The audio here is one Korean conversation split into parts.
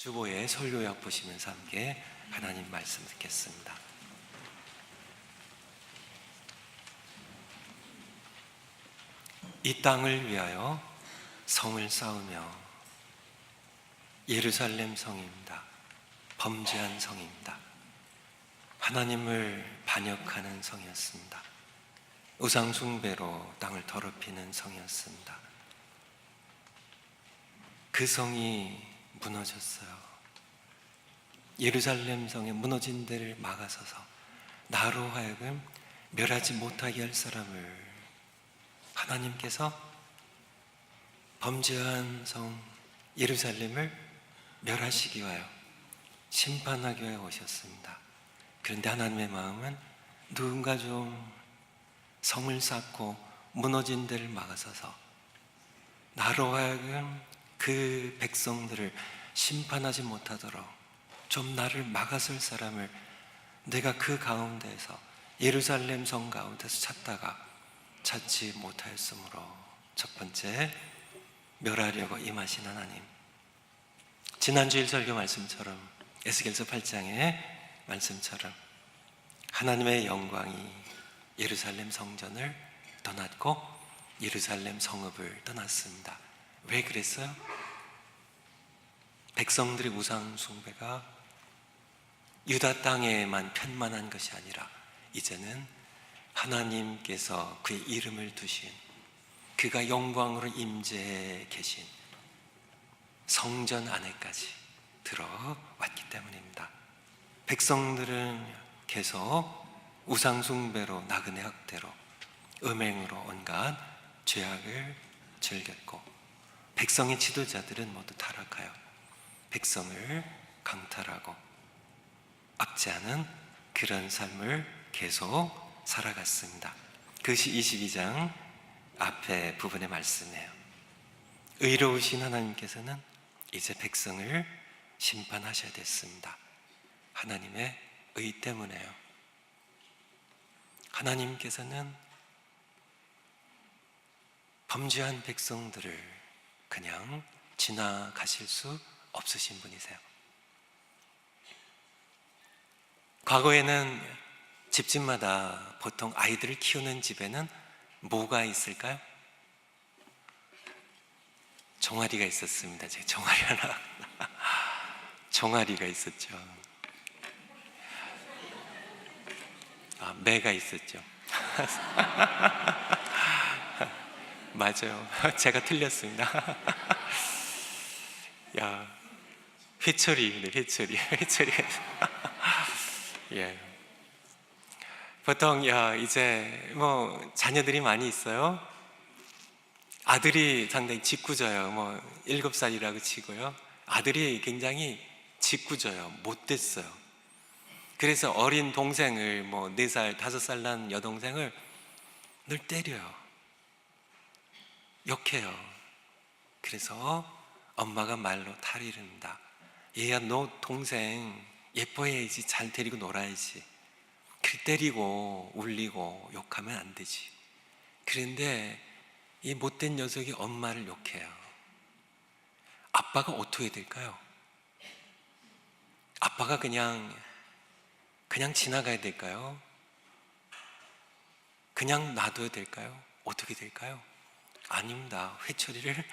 주보의 설교약 보시면서 함께 하나님 말씀 듣겠습니다. 이 땅을 위하여 성을 쌓으며 예루살렘 성입니다. 범죄한 성입니다. 하나님을 반역하는 성이었습니다. 우상 숭배로 땅을 더럽히는 성이었습니다. 그 성이 무너졌어요. 예루살렘 성에 무너진 데를 막아서서 나로 하여금 멸하지 못하게 할 사람을 하나님께서 범죄한 성 예루살렘을 멸하시기 위하여 심판하기 위하여 오셨습니다. 그런데 하나님의 마음은 누군가 좀 성을 쌓고 무너진 데를 막아서서 나로 하여금 그 백성들을 심판하지 못하도록 좀 나를 막아설 사람을 내가 그 가운데에서 예루살렘 성 가운데서 찾다가 찾지 못하였으므로 첫 번째 멸하려고 임하신 하나님. 지난주일 설교 말씀처럼 에스겔서 8장의 말씀처럼 하나님의 영광이 예루살렘 성전을 떠났고 예루살렘 성읍을 떠났습니다. 왜 그랬어요? 백성들의 우상 숭배가 유다 땅에만 편만한 것이 아니라 이제는 하나님께서 그의 이름을 두신 그가 영광으로 임재해 계신 성전 안에까지 들어왔기 때문입니다. 백성들은 계속 우상 숭배로 나그네 학대로 음행으로 온갖 죄악을 즐겼고 백성의 지도자들은 모두 타락하여 백성을 강탈하고 압제하는 그런 삶을 계속 살아갔습니다. 그것이 22장 앞에 부분의 말씀이에요. 의로우신 하나님께서는 이제 백성을 심판하셔야 됐습니다. 하나님의 의 때문에요. 하나님께서는 범죄한 백성들을 그냥 지나가실 수 없으신 분이세요. 과거에는 집집마다 보통 아이들을 키우는 집에는 뭐가 있을까요? 종아리가 있었습니다. 제가 종아리 하나 종아리가 있었죠. 매가 있었죠. 맞아요. 제가 틀렸습니다. 야, 회초리. 예. 보통 이제 자녀들이 많이 있어요. 아들이 상당히 짓궂어요. 7살이라고 치고요. 아들이 굉장히 짓궂어요. 못됐어요. 그래서 어린 동생을 4살, 5살 난 여동생을 늘 때려요. 욕해요. 그래서 엄마가 말로 탈의를 합니다. 얘야, 너 동생 예뻐해야지, 잘 데리고 놀아야지. 그 때리고 울리고 욕하면 안 되지. 그런데 이 못된 녀석이 엄마를 욕해요. 아빠가 어떻게 될까요? 아빠가 그냥 지나가야 될까요? 그냥 놔둬야 될까요? 어떻게 될까요? 아닙니다. 회초리를,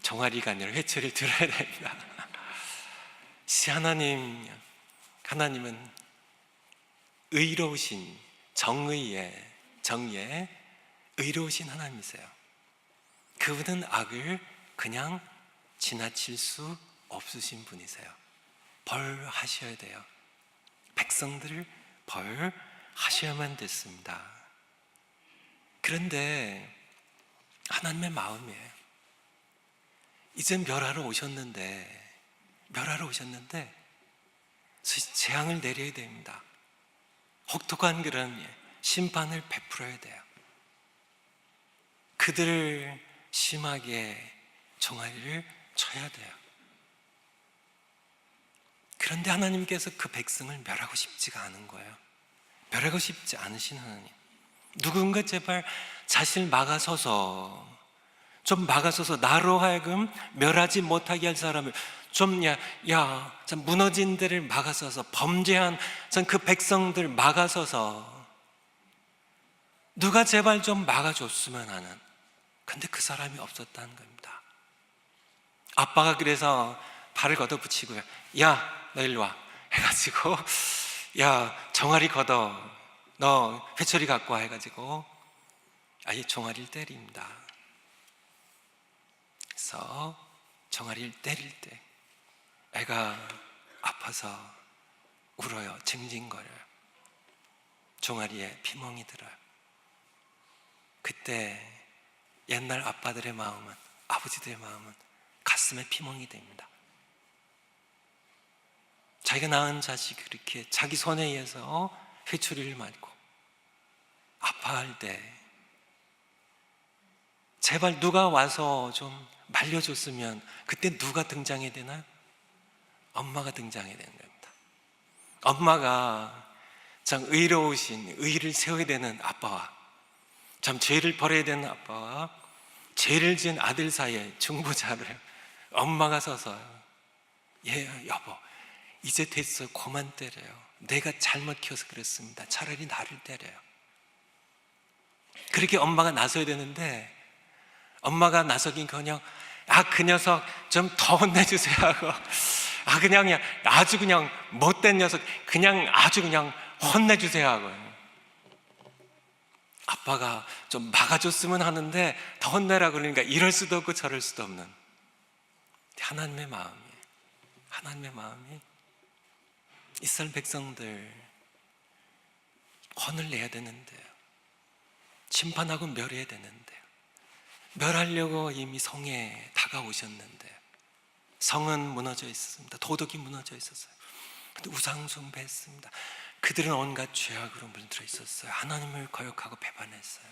종아리가 아니라 회초리를 들어야 됩니다. 하나님은 의로우신 정의의 의로우신 하나님이세요. 그분은 악을 그냥 지나칠 수 없으신 분이세요. 벌하셔야 돼요. 백성들을 벌하셔야만 됐습니다. 그런데 하나님의 마음이에요. 이제 멸하러 오셨는데 재앙을 내려야 됩니다. 혹독한 그런 심판을 베풀어야 돼요. 그들을 심하게 종아리를 쳐야 돼요. 그런데 하나님께서 그 백성을 멸하고 싶지가 않은 거예요. 멸하고 싶지 않으신 하나님. 누군가 제발 자신을 막아서서 좀 막아서서 나로 하여금 멸하지 못하게 할 사람을 좀 참 무너진 데를 막아서서 범죄한 전 그 백성들 막아서서 누가 제발 좀 막아줬으면 하는, 근데 그 사람이 없었다는 겁니다. 아빠가 그래서 발을 걷어붙이고요, 야 너 일로 와 해가지고, 야 종아리 걷어, 너 회초리 갖고 와 해가지고 아예 종아리를 때립니다. 그래서 종아리를 때릴 때 애가 아파서 울어요. 징징거려요. 종아리에 피멍이 들어요. 그때 옛날 아빠들의 마음은, 아버지들의 마음은 가슴에 피멍이 됩니다. 자기가 낳은 자식이 그렇게 자기 손에 의해서 회초리를 맞고 아파할 때 제발 누가 와서 좀 말려줬으면, 그때 누가 등장해야 되나요? 엄마가 등장해야 되는 겁니다. 엄마가 참 의로우신, 의를 세워야 되는 아빠와 참 죄를 버려야 되는 아빠와 죄를 지은 아들 사이에 중보자를 엄마가 서서, 여보 이제 됐어요. 그만 때려요. 내가 잘못 키워서 그랬습니다. 차라리 나를 때려요. 그렇게 엄마가 나서야 되는데 엄마가 나서긴커녕 그 녀석 좀 더 혼내주세요 하고, 그냥 아주 그냥 못된 녀석 그냥 아주 그냥 혼내주세요 하고, 아빠가 좀 막아줬으면 하는데 더 혼내라 그러니까 이럴 수도 없고 저럴 수도 없는 하나님의 마음이 이스라엘 백성들 혼을 내야 되는데요, 심판하고 멸해야 되는데요, 멸하려고 이미 성에 다가오셨는데 성은 무너져 있었습니다. 도덕이 무너져 있었어요. 근데 우상 숭배했습니다. 그들은 온갖 죄악으로 물들어 있었어요. 하나님을 거역하고 배반했어요.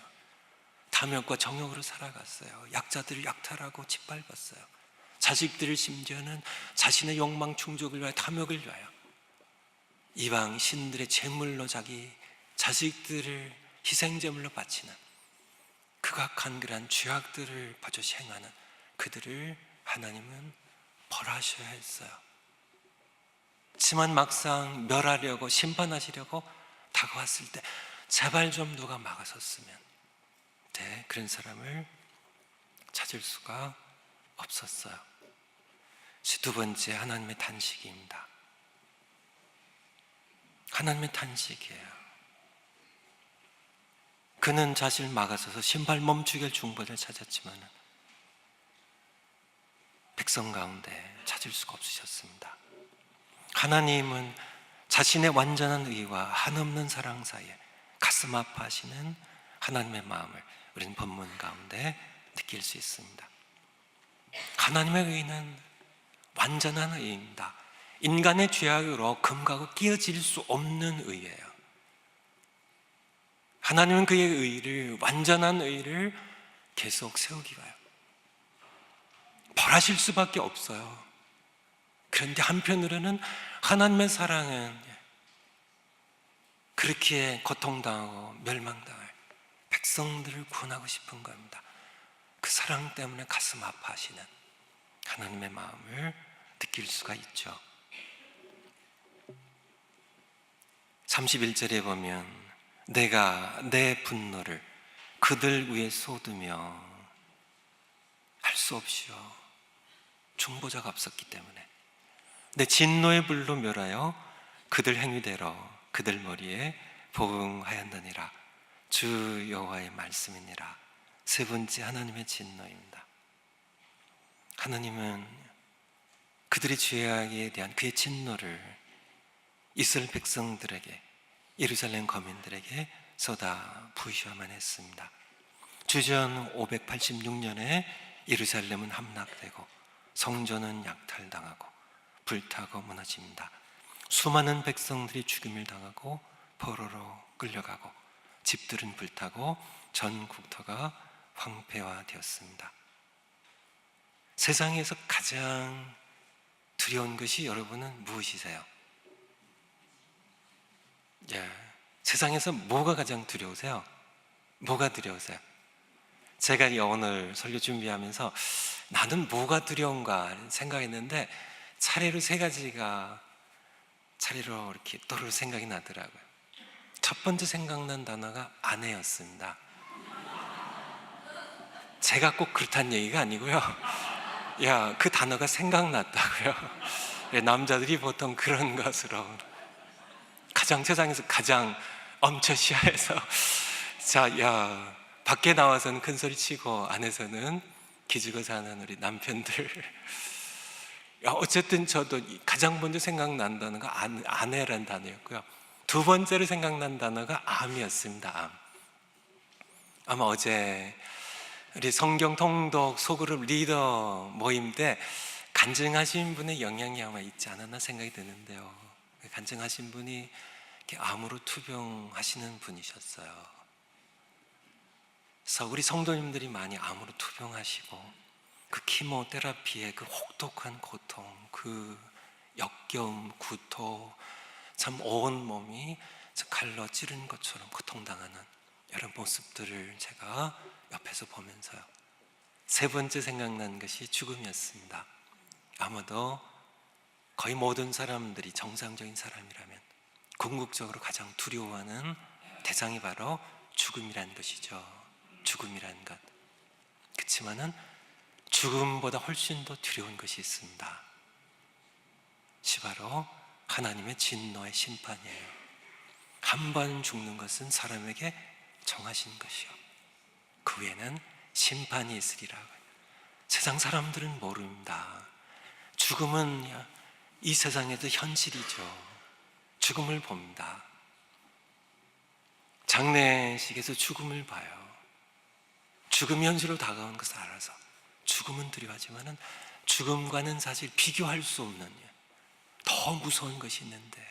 탐욕과 정욕으로 살아갔어요. 약자들을 약탈하고 짓밟았어요. 자식들을 심지어는 자신의 욕망 충족을 위하여, 탐욕을 위하여 이방 신들의 제물로 자기 자식들을 희생제물로 바치는 극악한 그러한 죄악들을 버젓이 행하는 그들을 하나님은 벌하셔야 했어요. 하지만 막상 멸하려고, 심판하시려고 다가왔을 때 제발 좀 누가 막아섰으면, 그런 사람을 찾을 수가 없었어요. 두 번째, 하나님의 탄식입니다. 하나님의 탄식이에요. 그는 자신을 막아서서 신발 멈추게 할 중보자를 찾았지만 백성 가운데 찾을 수가 없으셨습니다. 하나님은 자신의 완전한 의와 한없는 사랑 사이에 가슴 아파하시는 하나님의 마음을 우리는 본문 가운데 느낄 수 있습니다. 하나님의 의는 완전한 의입니다. 인간의 죄악으로 금가고 끼어질 수 없는 의예요. 하나님은 그의 의를, 완전한 의를 계속 세우기 위하여 벌하실 수밖에 없어요. 그런데 한편으로는 하나님의 사랑은 그렇게 고통당하고 멸망당할 백성들을 구원하고 싶은 겁니다. 그 사랑 때문에 가슴 아파하시는 하나님의 마음을 느낄 수가 있죠. 31절에 보면 내가 내 분노를 그들 위에 쏟으며 할 수 없이요, 중보자가 없었기 때문에 내 진노의 불로 멸하여 그들 행위대로 그들 머리에 보응하였느니라. 주 여호와의 말씀이니라. 세 번째, 하나님의 진노입니다. 하나님은 그들의 죄악에 대한 그의 진노를 이스라엘 백성들에게, 예루살렘 거민들에게 쏟아 부으셔야만 했습니다. 주전 586년에 예루살렘은 함락되고 성전은 약탈당하고 불타고 무너집니다. 수많은 백성들이 죽임을 당하고 포로로 끌려가고 집들은 불타고 전 국토가 황폐화되었습니다. 세상에서 가장 두려운 것이 여러분은 무엇이세요? 세상에서 뭐가 가장 두려우세요? 뭐가 두려우세요? 제가 오늘 설교 준비하면서 나는 뭐가 두려운가 생각했는데 차례로 세 가지가 차례로 이렇게 떠오를 생각이 나더라고요. 첫 번째 생각난 단어가 아내였습니다. 제가 꼭 그렇다는 얘기가 아니고요. 야, 그 단어가 생각났다고요. 남자들이 보통 그런 것으로 가장 세상에서 가장 엄처시해서 자, 야, 밖에 나와서는 큰 소리 치고 안에서는 기죽어 사는 우리 남편들. 어쨌든 저도 가장 먼저 생각난 단어가 아내라는 단어였고요. 두 번째로 생각난 단어가 암이었습니다. 암. 아마 어제 우리 성경 통독 소그룹 리더 모임 때 간증하신 분의 영향이 아마 있지 않았나 생각이 드는데요. 간증하신 분이 이렇게 암으로 투병하시는 분이셨어요. 그래서 우리 성도님들이 많이 암으로 투병하시고 그 키모테라피의 그 혹독한 고통, 그 역겨움, 구토, 참 온 몸이 칼로 찌른 것처럼 고통당하는 이런 모습들을 제가 옆에서 보면서요. 세 번째 생각난 것이 죽음이었습니다. 아마도 거의 모든 사람들이 정상적인 사람이라면 궁극적으로 가장 두려워하는 대상이 바로 죽음이라는 것이죠. 죽음이라는 것. 그렇지만은 죽음보다 훨씬 더 두려운 것이 있습니다. 바로 하나님의 진노의 심판이에요. 한 번 죽는 것은 사람에게 정하신 것이요, 그 위에는 심판이 있으리라고요. 세상 사람들은 모릅니다. 죽음은 이 세상에도 현실이죠. 죽음을 봅니다. 장례식에서 죽음을 봐요. 죽음이 현실로 다가오는 것을 알아서 죽음은 두려워하지만은 죽음과는 사실 비교할 수 없는 더 무서운 것이 있는데,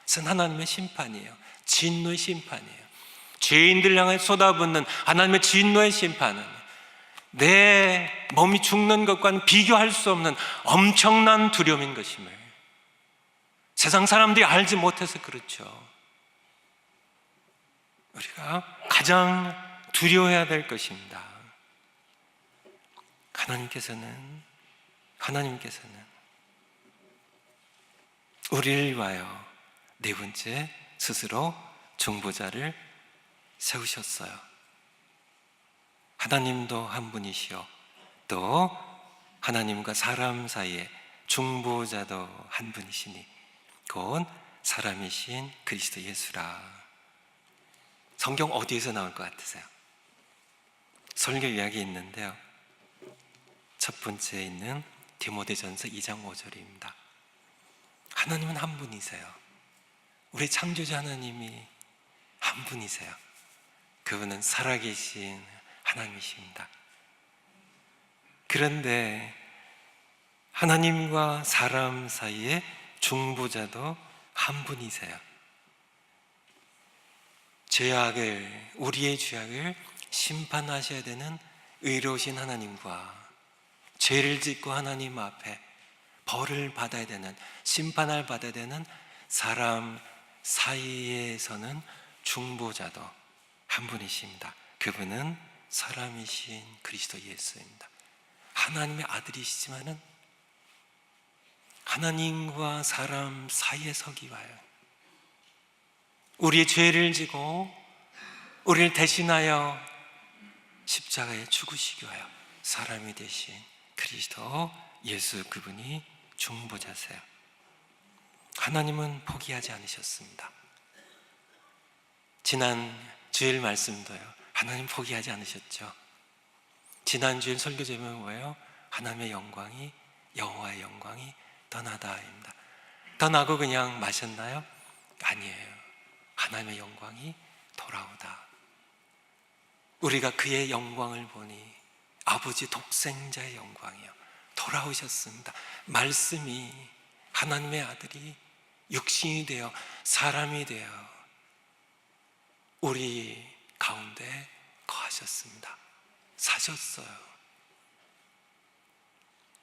그것은 하나님의 심판이에요. 진노의 심판이에요. 죄인들 향해 쏟아붓는 하나님의 진노의 심판은 내 몸이 죽는 것과는 비교할 수 없는 엄청난 두려움인 것임을 세상 사람들이 알지 못해서 그렇죠. 우리가 가장 두려워해야 될 것입니다. 하나님께서는 우리를 위하여 네 번째 스스로 중보자를 세우셨어요. 하나님도 한 분이시요, 또 하나님과 사람 사이에 중보자도 한 분이시니 곧 사람이신 그리스도 예수라. 성경 어디에서 나올 것 같으세요? 설교 이야기 있는데요, 첫 번째에 있는 디모데전서 2장 5절입니다. 하나님은 한 분이세요. 우리 창조자 하나님이 한 분이세요. 그분은 살아계신 하나님이십니다. 그런데 하나님과 사람 사이에 중보자도 한 분이세요. 우리의 죄악을 심판하셔야 되는 의로우신 하나님과 죄를 짓고 하나님 앞에 벌을 받아야 되는, 심판을 받아야 되는 사람 사이에서는 중보자도 한 분이십니다. 그분은 사람이신 그리스도 예수입니다. 하나님의 아들이시지만은 하나님과 사람 사이에 서기 위하여 우리의 죄를 지고 우리를 대신하여 십자가에 죽으시기 위하여 사람이 되신 그리스도 예수, 그분이 중보자세요. 하나님은 포기하지 않으셨습니다. 지난 주일 말씀도요, 하나님 포기하지 않으셨죠. 지난 주일 설교 제목은 뭐예요? 하나님의 영광이, 여호와의 영광이 떠나다입니다. 떠나고 그냥 마셨나요? 아니에요. 하나님의 영광이 돌아오다. 우리가 그의 영광을 보니 아버지 독생자의 영광이요, 돌아오셨습니다. 말씀이, 하나님의 아들이 육신이 되어 사람이 되어 우리 가운데 거하셨습니다. 사셨어요.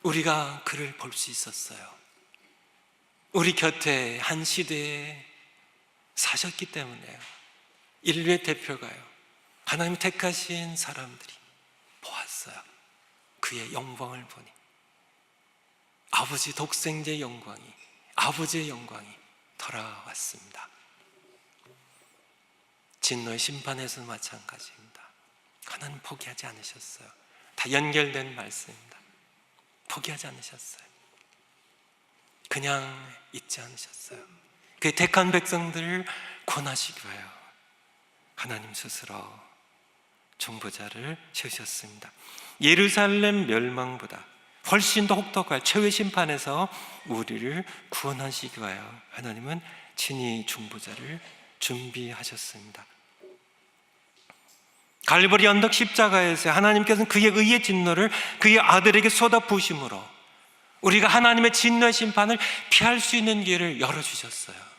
우리가 그를 볼 수 있었어요. 우리 곁에 한 시대에 사셨기 때문에요. 인류의 대표가요, 하나님 택하신 사람들이 보았어요. 그의 영광을 보니 아버지 독생자의 영광이, 아버지의 영광이 돌아왔습니다. 진노의 심판에서도 마찬가지입니다. 하나님 포기하지 않으셨어요. 다 연결된 말씀입니다. 포기하지 않으셨어요. 그냥 잊지 않으셨어요. 그 택한 백성들을 구원하시기 위하여 하나님 스스로 중보자를 세우셨습니다. 예루살렘 멸망보다 훨씬 더 혹독할 최후의 심판에서 우리를 구원하시기 위하여 하나님은 친히 중보자를 준비하셨습니다. 갈보리 언덕 십자가에서 하나님께서는 그의 의의 진노를 그의 아들에게 쏟아부으심으로 우리가 하나님의 진노의 심판을 피할 수 있는 길을 열어주셨어요.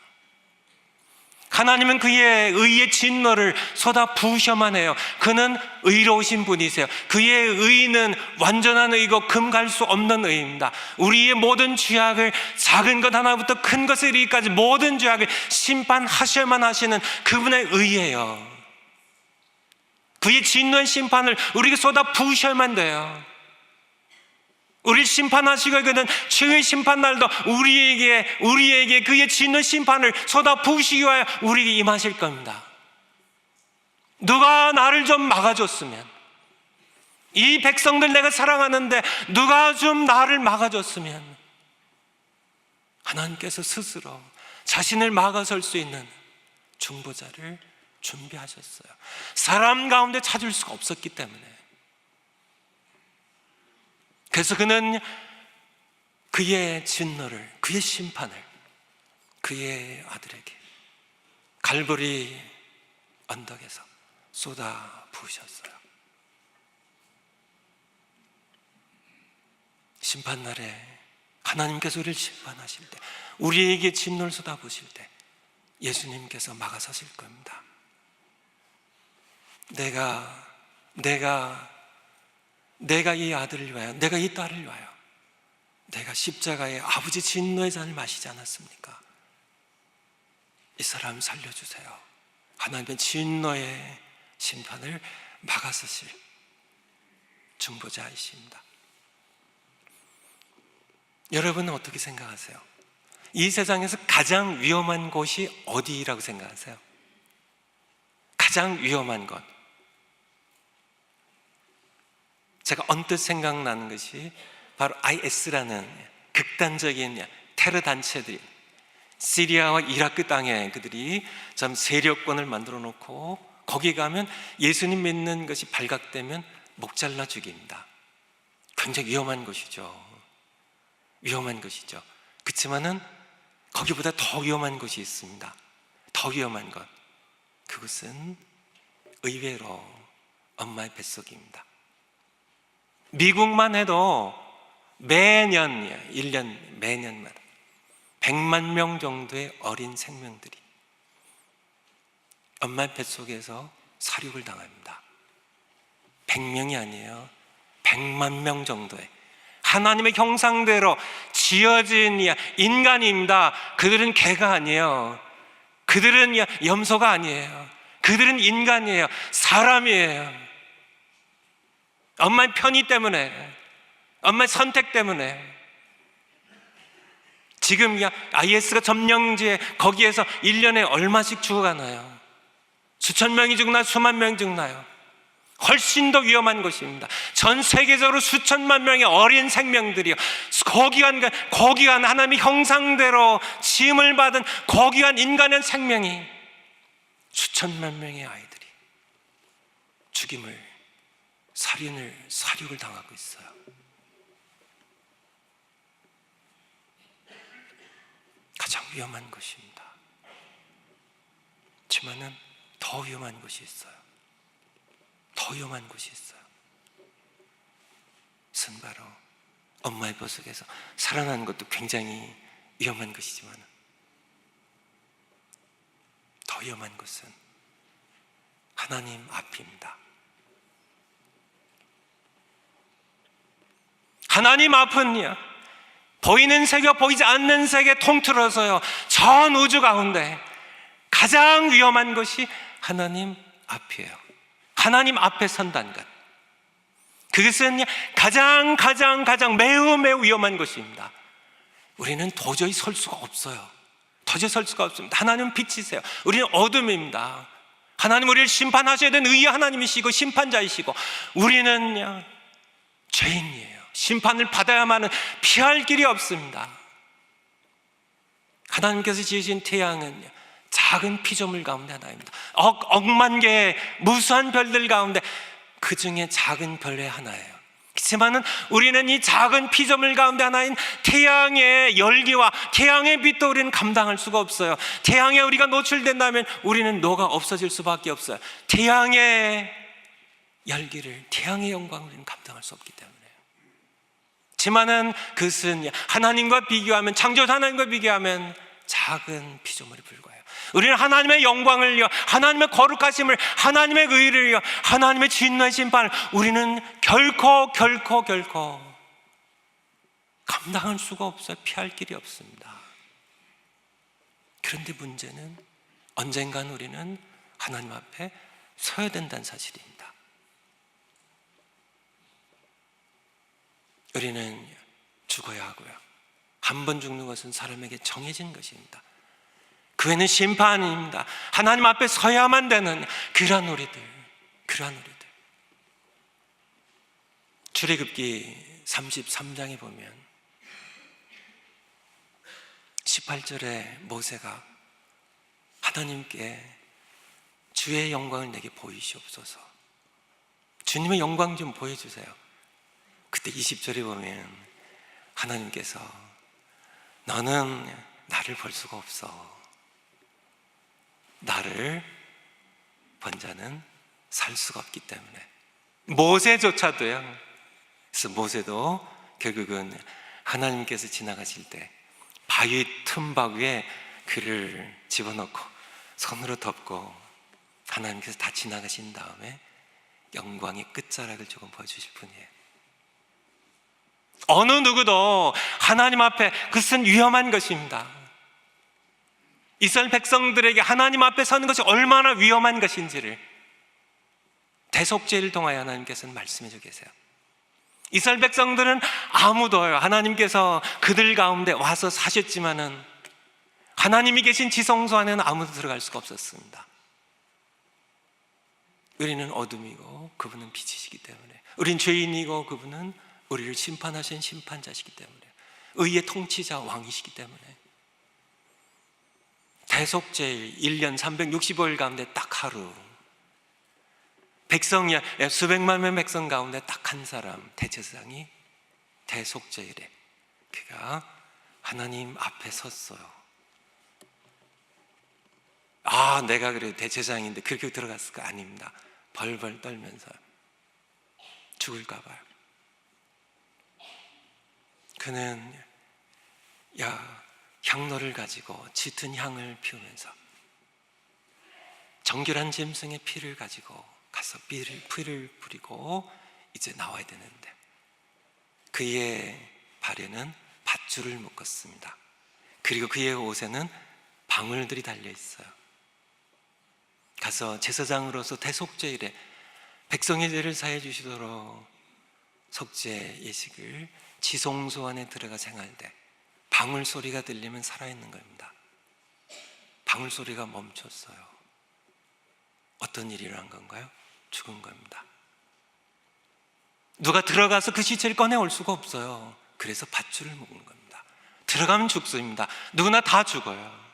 하나님은 그의 의의 진노를 쏟아부으셔만 해요. 그는 의로우신 분이세요. 그의 의는 완전한 의고 금갈 수 없는 의입니다. 우리의 모든 죄악을, 작은 것 하나부터 큰 것에 이르기까지 모든 죄악을 심판하셔야만 하시는 그분의 의예요. 그의 진노의 심판을 우리에게 쏟아부으셔야만 돼요. 우리를 심판하시고 그는 최후의 심판날도 우리에게 그의 진노 심판을 쏟아부으시기 위하여 우리에게 임하실 겁니다. 누가 나를 좀 막아줬으면, 이 백성들 내가 사랑하는데 누가 좀 나를 막아줬으면, 하나님께서 스스로 자신을 막아설 수 있는 중보자를 준비하셨어요. 사람 가운데 찾을 수가 없었기 때문에. 그래서 그는 그의 진노를, 그의 심판을 그의 아들에게 갈보리 언덕에서 쏟아 부으셨어요. 심판날에 하나님께서 우리를 심판하실 때, 우리에게 진노를 쏟아 부으실 때 예수님께서 막아서실 겁니다. 내가 이 아들을 위하여, 내가 이 딸을 위하여, 내가 십자가의 아버지 진노의 잔을 마시지 않았습니까? 이 사람 살려주세요. 하나님의 진노의 심판을 막아서실 중보자이십니다. 여러분은 어떻게 생각하세요? 이 세상에서 가장 위험한 곳이 어디라고 생각하세요? 가장 위험한 것. 제가 언뜻 생각나는 것이 바로 IS라는 극단적인 테러 단체들이 시리아와 이라크 땅에 그들이 참 세력권을 만들어 놓고 거기 가면 예수님 믿는 것이 발각되면 목 잘라 죽입니다. 굉장히 위험한 것이죠. 위험한 것이죠. 그렇지만은 거기보다 더 위험한 것이 있습니다. 더 위험한 것. 그것은 의외로 엄마의 뱃속입니다. 미국만 해도 매년 1년 매년마다 100만 명 정도의 어린 생명들이 엄마 뱃속에서 사륙을 당합니다. 100명이 아니에요. 100만 명 정도의 하나님의 형상대로 지어진 인간입니다. 그들은 개가 아니에요. 그들은 염소가 아니에요. 그들은 인간이에요. 사람이에요. 엄마의 편의 때문에, 엄마의 선택 때문에. 지금 IS가 점령지에 거기에서 1년에 얼마씩 죽어가나요? 수천 명이 죽나요? 수만 명이 죽나요? 훨씬 더 위험한 것입니다. 전 세계적으로 수천만 명의 어린 생명들이요, 고귀한 하나님의 형상대로 지음을 받은 고귀한 인간의 생명이 수천만 명의 아이들이 사륙을 당하고 있어요. 가장 위험한 것입니다. 하지만은 더 위험한 것이 있어요. 더 위험한 것이 있어요. 그것은 바로 엄마의 뱃속에서 살아나는 것도 굉장히 위험한 것이지만 더 위험한 것은 하나님 앞입니다. 하나님 앞은 보이는 세계와 보이지 않는 세계 통틀어서요, 전 우주 가운데 가장 위험한 것이 하나님 앞이에요. 하나님 앞에 선다는 것. 그것은 가장 매우 위험한 것입니다. 우리는 도저히 설 수가 없어요. 도저히 설 수가 없습니다. 하나님은 빛이세요. 우리는 어둠입니다. 하나님 우리를 심판하셔야 되는 의의 하나님이시고 심판자이시고, 우리는 죄인이에요. 심판을 받아야만은 피할 길이 없습니다. 하나님께서 지으신 태양은 작은 피조물 가운데 하나입니다. 억만 개의 무수한 별들 가운데 그 중에 작은 별의 하나예요. 그렇지만은 우리는 이 작은 피조물 가운데 하나인 태양의 열기와 태양의 빛도 우리는 감당할 수가 없어요. 태양에 우리가 노출된다면 우리는 녹아 없어질 수밖에 없어요. 태양의 열기를, 태양의 영광을 우리는 감당할 수 없기 때문에. 하지만은 그것은 하나님과 비교하면, 창조주 하나님과 비교하면 작은 피조물에 불과해요. 우리는 하나님의 영광을요, 하나님의 거룩하심을, 하나님의 의를요, 하나님의 진노의 심판을 우리는 결코 감당할 수가 없어요. 피할 길이 없습니다. 그런데 문제는 언젠간 우리는 하나님 앞에 서야 된다는 사실입니다. 우리는 죽어야 하고요. 한 번 죽는 것은 사람에게 정해진 것입니다. 그 외에는 심판입니다. 하나님 앞에 서야만 되는 그러한 우리들. 출애굽기 33장에 보면 18절에 모세가 하나님께 주의 영광을 내게 보이시옵소서, 주님의 영광 좀 보여주세요. 그때 20절에 보면 하나님께서 너는 나를 볼 수가 없어. 나를 본 자는 살 수가 없기 때문에. 모세조차도요. 그래서 모세도 결국은 하나님께서 지나가실 때 바위 틈바 위에 그를 집어넣고 손으로 덮고 하나님께서 다 지나가신 다음에 영광의 끝자락을 조금 보여주실 분이에요. 어느 누구도 하나님 앞에, 그것은 위험한 것입니다. 이스라엘 백성들에게 하나님 앞에 서는 것이 얼마나 위험한 것인지를 대속죄를 통하여 하나님께서는 말씀해 주고 계세요. 이스라엘 백성들은 아무도요, 하나님께서 그들 가운데 와서 사셨지만은 하나님이 계신 지성소 안에는 아무도 들어갈 수가 없었습니다. 우리는 어둠이고 그분은 빛이시기 때문에, 우린 죄인이고 그분은 우리를 심판하신 심판자시기 때문에, 의의 통치자 왕이시기 때문에, 대속죄일 1년 365일 가운데 딱 하루, 백성이 수백만 명의 백성 가운데 딱 한 사람, 대제사장이 대속죄일에 그가 하나님 앞에 섰어요. 내가 그래도 대제사장인데 그렇게 들어갔을까? 아닙니다. 벌벌 떨면서 죽을까 봐요. 그는 향로를 가지고 짙은 향을 피우면서 정결한 짐승의 피를 가지고 가서 피를 뿌리고 이제 나와야 되는데, 그의 발에는 밧줄을 묶었습니다. 그리고 그의 옷에는 방울들이 달려 있어요. 가서 제사장으로서 대속죄일에 백성의 죄를 사해 주시도록 속죄 예식을 지성소 안에 들어가 생활할 때 방울 소리가 들리면 살아있는 겁니다. 방울 소리가 멈췄어요. 어떤 일이 일어난 건가요? 죽은 겁니다. 누가 들어가서 그 시체를 꺼내올 수가 없어요. 그래서 밧줄을 묶는 겁니다. 들어가면 죽습니다. 누구나 다 죽어요.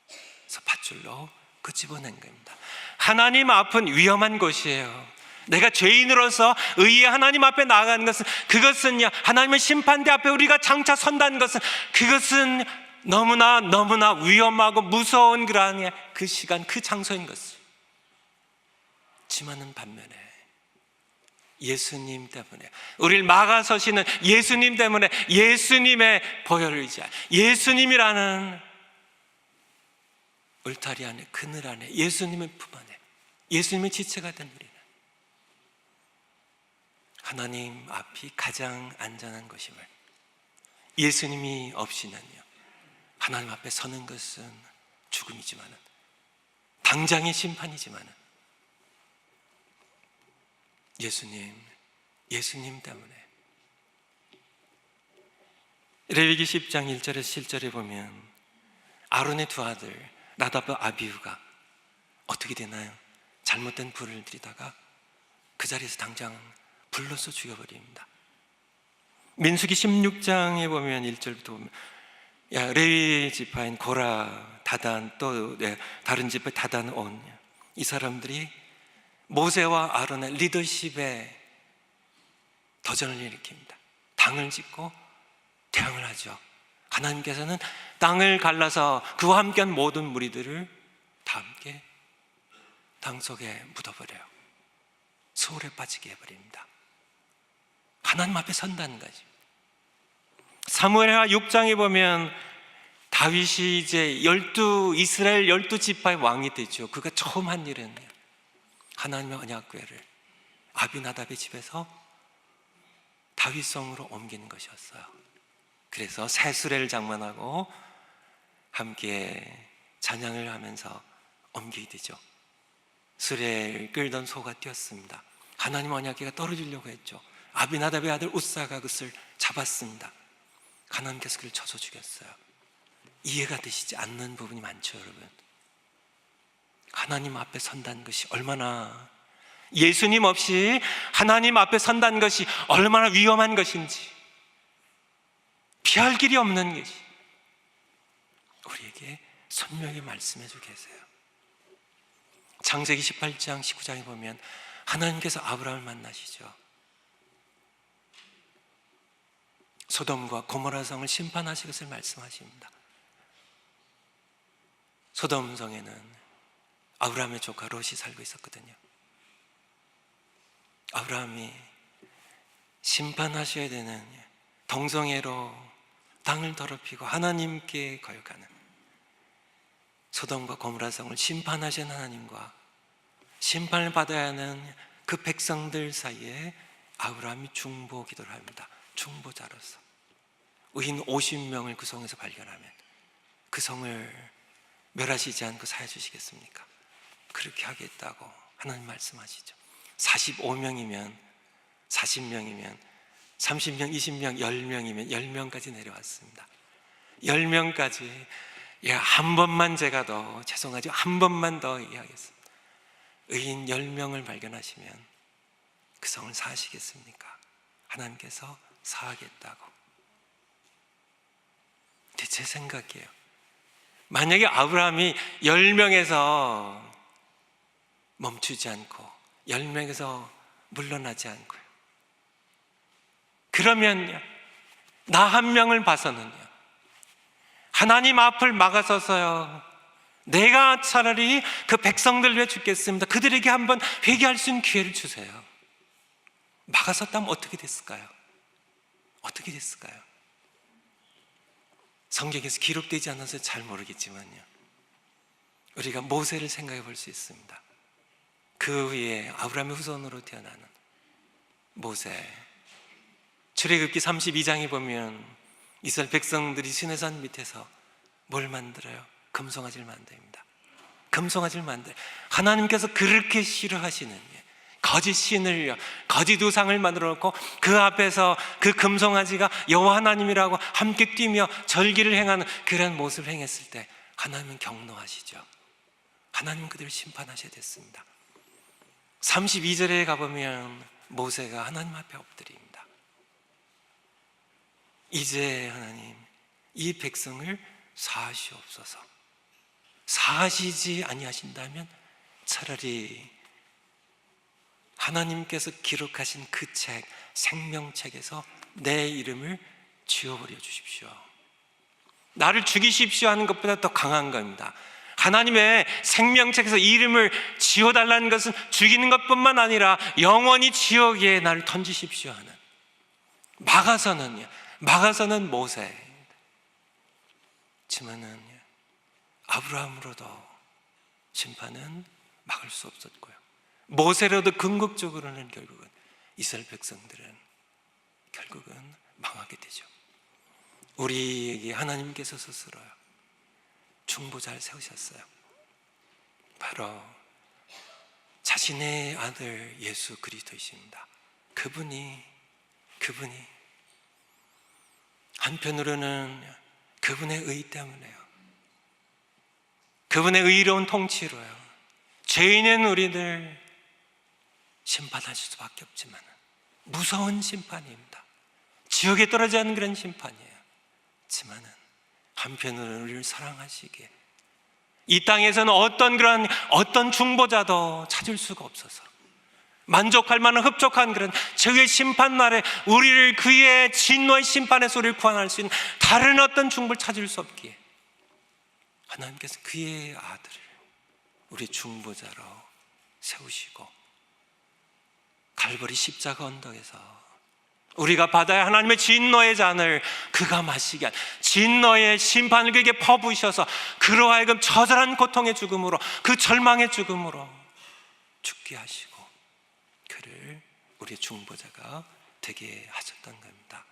그래서 밧줄로 끄집어낸 겁니다. 하나님 앞은 위험한 곳이에요. 내가 죄인으로서 의의 하나님 앞에 나아가는 것은, 그것은요, 하나님의 심판대 앞에 우리가 장차 선다는 것은, 그것은 너무나 위험하고 무서운 그러한 그 시간, 그 장소인 것을. 지만은 반면에 예수님 때문에, 우리를 막아서시는 예수님 때문에, 예수님의 보혈을 의지한, 예수님이라는 울타리 안에, 그늘 안에, 예수님의 품 안에, 예수님의 지체가 된 우리는 하나님 앞이 가장 안전한 것임을, 예수님이 없이는요, 하나님 앞에 서는 것은 죽음이지만은, 당장의 심판이지만은, 예수님, 예수님 때문에. 레위기 10장 1절에서 7절에 보면 아론의 두 아들 나답과 아비후가 어떻게 되나요? 잘못된 불을 들이다가 그 자리에서 당장 불로써 죽여버립니다. 민수기 16장에 보면 1절부터 보면 레위 지파인 고라, 다단, 또 다른 지파 다단, 온, 이 사람들이 모세와 아론의 리더십에 도전을 일으킵니다. 당을 짓고 대항을 하죠. 하나님께서는 땅을 갈라서 그와 함께한 모든 무리들을 다 함께 땅 속에 묻어버려요. 소울에 빠지게 해버립니다. 하나님 앞에 선다는 거죠. 사무엘하 6장에 보면 다윗이 이제 이스라엘 12지파의 왕이 되죠. 그가 처음 한 일은 하나님의 언약궤를 아비나답의 집에서 다윗성으로 옮기는 것이었어요. 그래서 새 수레를 장만하고 함께 찬양을 하면서 옮기게 되죠. 수레를 끌던 소가 뛰었습니다. 하나님 언약궤가 떨어지려고 했죠. 아비나답의 아들 우사가 그것을 잡았습니다. 하나님께서 그를 쳐서 죽였어요. 이해가 되시지 않는 부분이 많죠, 여러분. 하나님 앞에 선다는 것이 얼마나, 예수님 없이 하나님 앞에 선다는 것이 얼마나 위험한 것인지, 피할 길이 없는 것이 우리에게 선명히 말씀해 주고 계세요. 창세기 18장 19장에 보면 하나님께서 아브라함을 만나시죠. 소돔과 고모라 성을 심판하실 것을 말씀하십니다. 소돔 성에는 아브라함의 조카 롯이 살고 있었거든요. 아브라함이 심판하셔야 되는 동성애로 땅을 더럽히고 하나님께 거역하는 소돔과 고모라 성을 심판하신 하나님과 심판을 받아야 하는 그 백성들 사이에 아브라함이 중보 기도를 합니다. 중보자로서 의인 50명을 그 성에서 발견하면 그 성을 멸하시지 않고 사해주시겠습니까? 그렇게 하겠다고 하나님 말씀하시죠. 45명이면 40명이면 30명, 20명, 10명이면 10명까지 내려왔습니다. 10명까지 한 번만 제가 더 죄송하죠. 한 번만 더 얘기하겠습니다. 의인 10명을 발견하시면 그 성을 사하시겠습니까? 하나님께서 사하겠다고. 근데 제 생각이에요. 만약에 아브라함이 10명에서 멈추지 않고 10명에서 물러나지 않고요, 그러면 나 한 명을 봐서는요, 하나님 앞을 막아서서요, 내가 차라리 그 백성들 위해 죽겠습니다. 그들에게 한번 회개할 수 있는 기회를 주세요. 막아섰다면 어떻게 됐을까요? 어떻게 됐을까요? 성경에서 기록되지 않아서 잘 모르겠지만요, 우리가 모세를 생각해 볼 수 있습니다. 그 위에 아브라함의 후손으로 태어나는 모세. 출애굽기 32장에 보면 이스라엘 백성들이 시내산 밑에서 뭘 만들어요? 금송아지를 만듭니다. 금송아지를 만들어요. 하나님께서 그렇게 싫어하시는 거짓 신을, 거짓 우상을 만들어 놓고 그 앞에서 그 금송아지가 여호와 하나님이라고 함께 뛰며 절기를 행하는 그런 모습을 행했을 때 하나님은 경노하시죠. 하나님 그들을 심판하셔야 됐습니다. 32절에 가보면 모세가 하나님 앞에 엎드립니다. 이제 하나님, 이 백성을 사하시옵소서. 사하시지 아니하신다면 차라리 하나님께서 기록하신 그 책, 생명책에서 내 이름을 지워버려 주십시오. 나를 죽이십시오 하는 것보다 더 강한 겁니다. 하나님의 생명책에서 이름을 지워달라는 것은 죽이는 것뿐만 아니라 영원히 지옥에 나를 던지십시오 하는, 막아서는 모세, 지만은 아브라함으로도 심판은 막을 수 없었고요, 모세로도 궁극적으로는 결국은 이스라엘 백성들은 결국은 망하게 되죠. 우리에게 하나님께서 스스로요 중보자를 세우셨어요. 바로 자신의 아들 예수 그리스도이십니다. 그분이 한편으로는 그분의 의 때문에요. 그분의 의로운 통치로요. 죄인은 우리들 심판하실 수밖에 없지만 무서운 심판입니다. 지옥에 떨어지지 않는 그런 심판이에요. 하지만 한편으로는 우리를 사랑하시기에 이 땅에서는 어떤 중보자도 찾을 수가 없어서 만족할 만한 흡족한 그런 저의 심판 날에 우리를 그의 진노의 심판에서 우리를 구원할 수 있는 다른 어떤 중보를 찾을 수 없기에 하나님께서 그의 아들을 우리 중보자로 세우시고 갈보리 십자가 언덕에서 우리가 받아야 하나님의 진노의 잔을 그가 마시게 한 진노의 심판을 그에게 퍼부으셔서 그로 하여금 처절한 고통의 죽음으로 그 절망의 죽음으로 죽게 하시고 그를 우리의 중보자가 되게 하셨던 겁니다.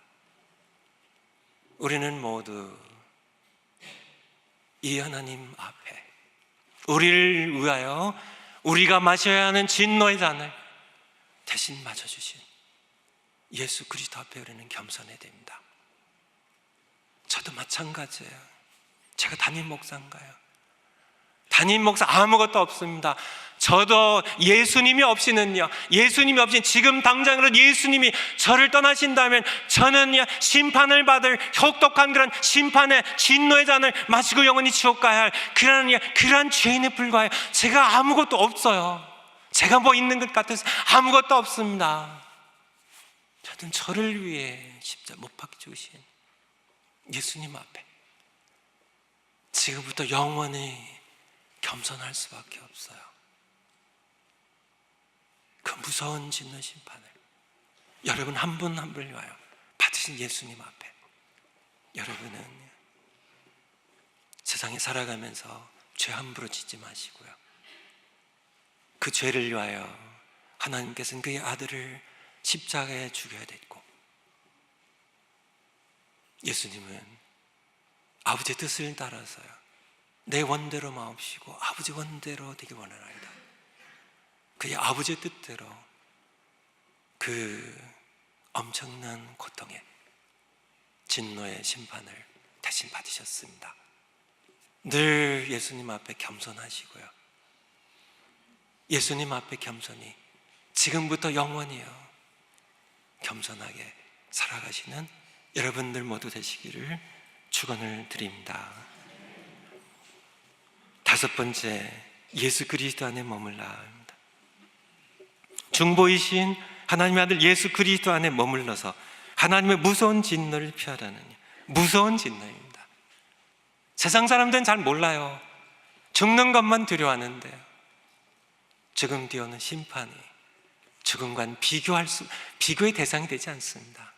우리는 모두 이 하나님 앞에 우리를 위하여 우리가 마셔야 하는 진노의 잔을 대신 마셔주신 예수 그리스도 앞에 우리는 겸손해야 됩니다. 저도 마찬가지예요. 제가 담임 목사인가요? 담임 목사 아무것도 없습니다. 저도 예수님이 없이는 지금 당장으로 예수님이 저를 떠나신다면 저는 심판을 받을 혹독한 그런 심판의 진노의 잔을 마시고 영원히 지옥 가야 할 그런 죄인에 불과해요. 제가 아무것도 없어요. 제가 뭐 있는 것 같아서 아무것도 없습니다. 저는 저를 위해 십자가 못 박혀 죽으신 예수님 앞에 지금부터 영원히 겸손할 수밖에 없어요. 그 무서운 진노 심판을 여러분 한 분 한 분을 위하여 받으신 예수님 앞에 여러분은 세상에 살아가면서 죄 함부로 짓지 마시고요. 그 죄를 위하여 하나님께서는 그의 아들을 십자가에 죽여야 됐고 예수님은 아버지의 뜻을 따라서요. 내 원대로 마옵시고 아버지 원대로 되기 원하나이다. 그의 아버지의 뜻대로 그 엄청난 고통에 진노의 심판을 대신 받으셨습니다. 늘 예수님 앞에 겸손하시고요. 예수님 앞에 겸손히 지금부터 영원히요 겸손하게 살아가시는 여러분들 모두 되시기를 축원을 드립니다. 다섯 번째, 예수 그리스도 안에 머물라 합니다. 중보이신 하나님의 아들 예수 그리스도 안에 머물러서 하나님의 무서운 진노를 피하라는 무서운 진노입니다. 세상 사람들은 잘 몰라요. 죽는 것만 두려워하는데요. 죽음 뒤에 오는 심판이 죽음과는 비교의 대상이 되지 않습니다.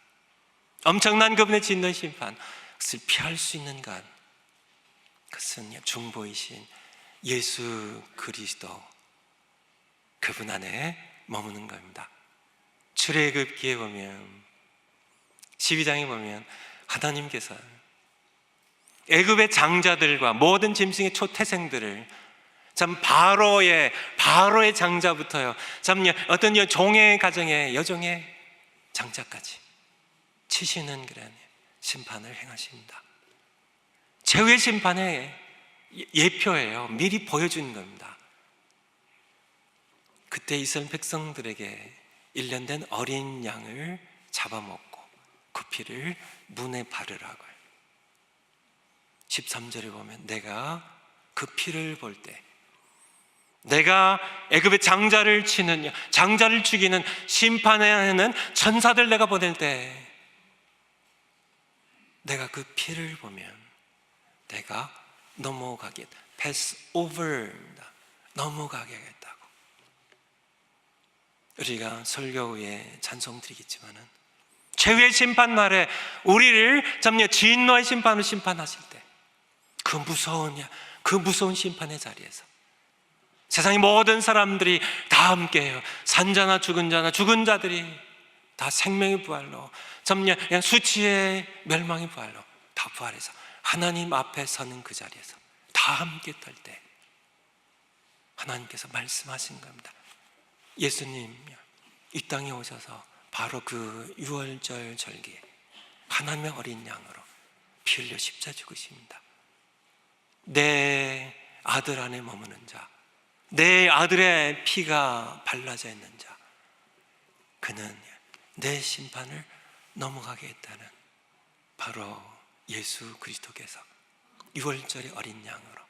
엄청난 그분의 진노의 심판, 그것을 피할 수 있는 것, 그것은 중보이신 예수 그리스도 그분 안에 머무는 겁니다. 출애굽기에 보면 12장에 보면 하나님께서 애굽의 장자들과 모든 짐승의 초태생들을 참 바로의 장자부터요 참 어떤 종의 가정의 여종의 장자까지 치시는 그런 심판을 행하십니다. 최후의 심판의 예표예요. 미리 보여주는 겁니다. 그때 이스라엘 백성들에게 1년 된 어린 양을 잡아먹고 그 피를 문에 바르라고요. 13절에 보면 내가 그 피를 볼 때 내가 애굽의 장자를 치는 장자를 죽이는 심판하는 천사들 내가 보낼 때 내가 그 피를 보면 내가 넘어가게 pass over입니다. 넘어가게 하겠다고. 우리가 설교 후에 찬송 드리겠지만은 최후의 심판 날에 우리를 진노의 심판으로 심판하실 때 그 무서운 심판의 자리에서 세상의 모든 사람들이 다 함께해요. 산자나 죽은 자들이 다 생명의 부활로 그냥 수치의 멸망의 부활로 다 부활해서 하나님 앞에 서는 그 자리에서 다 함께 떨 때 하나님께서 말씀하신 겁니다. 예수님 이 땅에 오셔서 바로 그 유월절 절기에 하나님의 어린 양으로 피 흘려 십자 죽으십니다. 내 아들 안에 머무는 자, 내 아들의 피가 발라져 있는 자, 그는 내 심판을 넘어가게 했다는 바로 예수 그리스도께서 유월절의 어린 양으로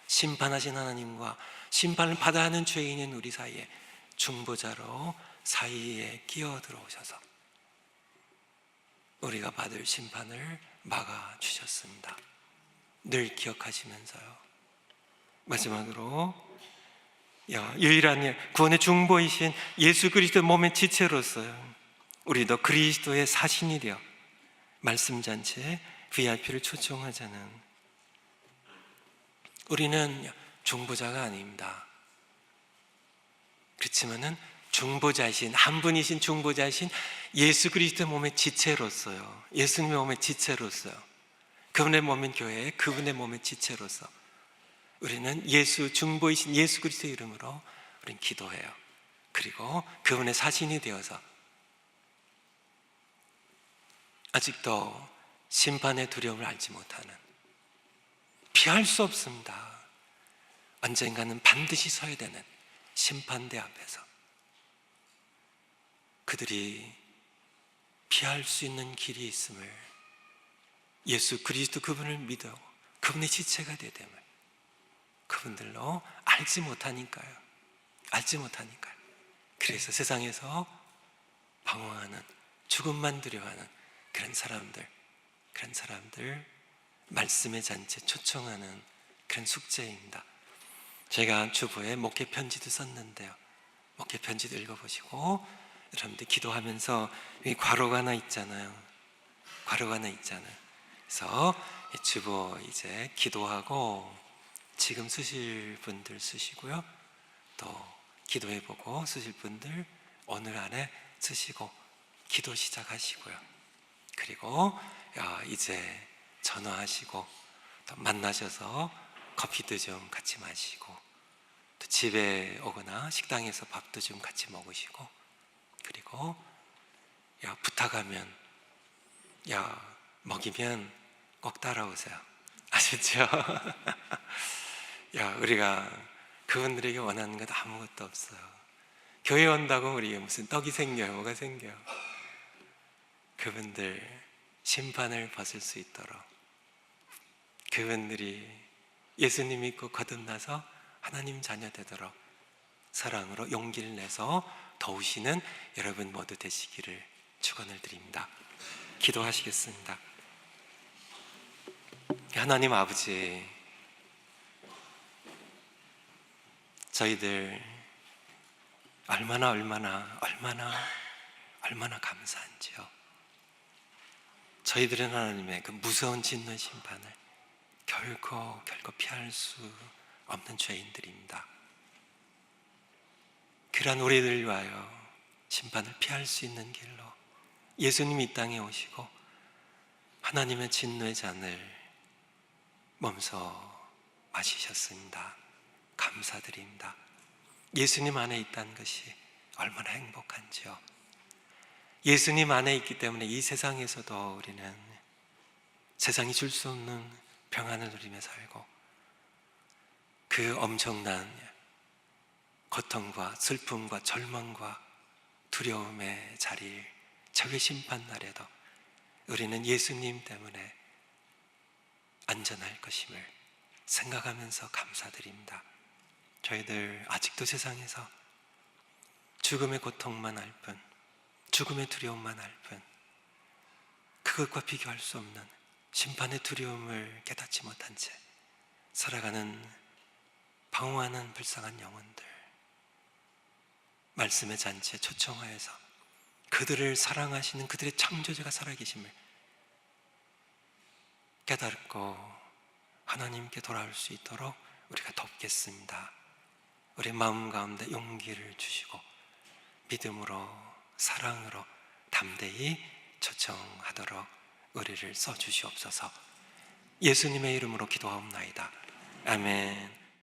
심판하신 하나님과 심판을 받아야 하는 죄인인 우리 사이에 중보자로 사이에 끼어들어오셔서 우리가 받을 심판을 막아주셨습니다. 늘 기억하시면서요. 마지막으로 유일한 구원의 중보이신 예수 그리스도 몸의 지체로서요, 우리도 그리스도의 사신이 되어 말씀잔치에 VIP를 초청하자는, 우리는 중보자가 아닙니다. 그렇지만은 중보자이신 한 분이신 중보자이신 예수 그리스도 몸의 지체로서요, 예수님의 몸의 지체로서요, 그분의 몸인 교회에 그분의 몸의 지체로서 우리는 예수 중보이신 예수 그리스도의 이름으로 우리는 기도해요. 그리고 그분의 사신이 되어서 아직도 심판의 두려움을 알지 못하는, 피할 수 없습니다. 언젠가는 반드시 서야 되는 심판대 앞에서 그들이 피할 수 있는 길이 있음을, 예수 그리스도 그분을 믿어 그분의 지체가 되됨을 그분들로 알지 못하니까요. 그래서 세상에서 방황하는, 죽음만 두려워하는 그런 사람들 말씀의 잔치에 초청하는 그런 숙제입니다. 제가 주보에 목회 편지도 썼는데요, 목회 편지도 읽어보시고 여러분들 기도하면서 여기 괄호가 하나 있잖아요. 그래서 주보 이제 기도하고 지금 쓰실 분들 쓰시고요, 또 기도해보고 쓰실 분들 오늘 안에 쓰시고 기도 시작하시고요. 그리고 이제 전화하시고 또 만나셔서 커피도 좀 같이 마시고 또 집에 오거나 식당에서 밥도 좀 같이 먹으시고, 그리고 부탁하면 먹이면 꼭 따라오세요. 아셨죠? 우리가 그분들에게 원하는 것 아무것도 없어요. 교회 온다고 우리에게 무슨 떡이 생겨요? 뭐가 생겨요? 그분들 심판을 벗을 수 있도록, 그분들이 예수님 믿고 거듭나서 하나님 자녀 되도록 사랑으로 용기를 내서 도우시는 여러분 모두 되시기를 축원을 드립니다. 기도하시겠습니다. 하나님 아버지, 저희들 얼마나 감사한지요. 저희들은 하나님의 그 무서운 진노의 심판을 결코 피할 수 없는 죄인들입니다. 그러한 우리를 위하여 심판을 피할 수 있는 길로 예수님이 이 땅에 오시고 하나님의 진노의 잔을 몸소 마시셨습니다. 감사드립니다. 예수님 안에 있다는 것이 얼마나 행복한지요. 예수님 안에 있기 때문에 이 세상에서도 우리는 세상이 줄 수 없는 평안을 누리며 살고, 그 엄청난 고통과 슬픔과 절망과 두려움의 자리일 적의 심판날에도 우리는 예수님 때문에 안전할 것임을 생각하면서 감사드립니다. 저희들 아직도 세상에서 죽음의 고통만 알 뿐, 죽음의 두려움만 알 뿐, 그것과 비교할 수 없는 심판의 두려움을 깨닫지 못한 채 살아가는 방황하는 불쌍한 영혼들, 말씀의 잔치에 초청하여서 그들을 사랑하시는 그들의 창조주가 살아계심을 깨닫고 하나님께 돌아올 수 있도록 우리가 돕겠습니다. 우리 마음 가운데 용기를 주시고 믿음으로, 사랑으로 담대히 초청하도록 우리를 써주시옵소서. 예수님의 이름으로 기도하옵나이다. 아멘.